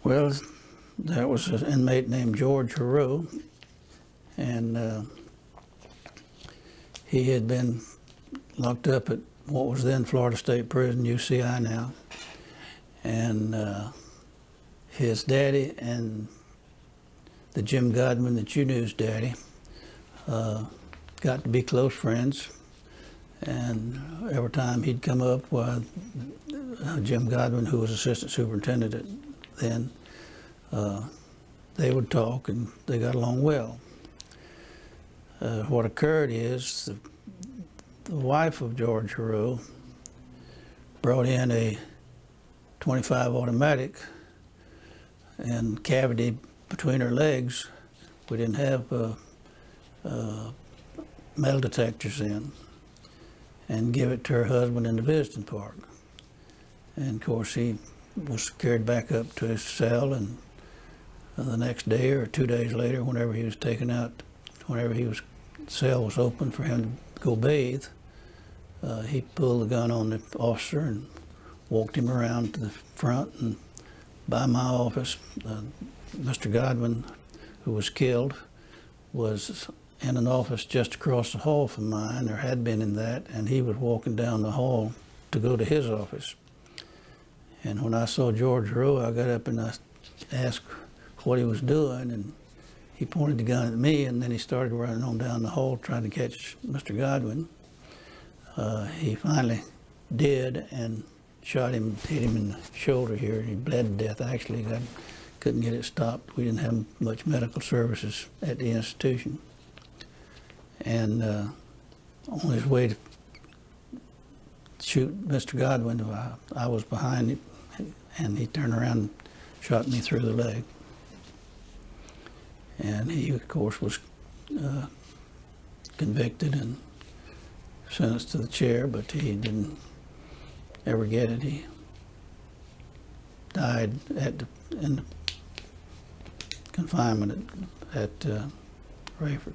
Well, there was an inmate named George Heroux, and he had been locked up at what was then Florida State Prison, UCI now, and his daddy and the Jim Godwin that you knew's daddy got to be close friends, and every time he'd come up, Jim Godwin, who was assistant superintendent then, they would talk and they got along well. What occurred is the wife of George Heroux brought in a .25 automatic and cavity between her legs. We didn't have metal detectors in, and give it to her husband in the visiting park. And of course he was carried back up to his cell, and the next day or 2 days later, whenever he was taken out, the cell was open for him to go bathe, he pulled the gun on the officer and walked him around to the front, and by my office, Mr. Godwin, who was killed, was in an office just across the hall from mine, or had been in that, and he was walking down the hall to go to his office. And when I saw George Heroux, I got up and I asked what he was doing, and he pointed the gun at me, and then he started running on down the hall trying to catch Mr. Godwin. He finally did and shot him, hit him in the shoulder here. He bled to death. Actually, couldn't get it stopped. We didn't have much medical services at the institution. And on his way to shoot Mr. Godwin, I was behind him, and he turned around and shot me through the leg. And he, of course, was convicted and sentenced to the chair, but he didn't ever get it. He died in confinement at Rayford.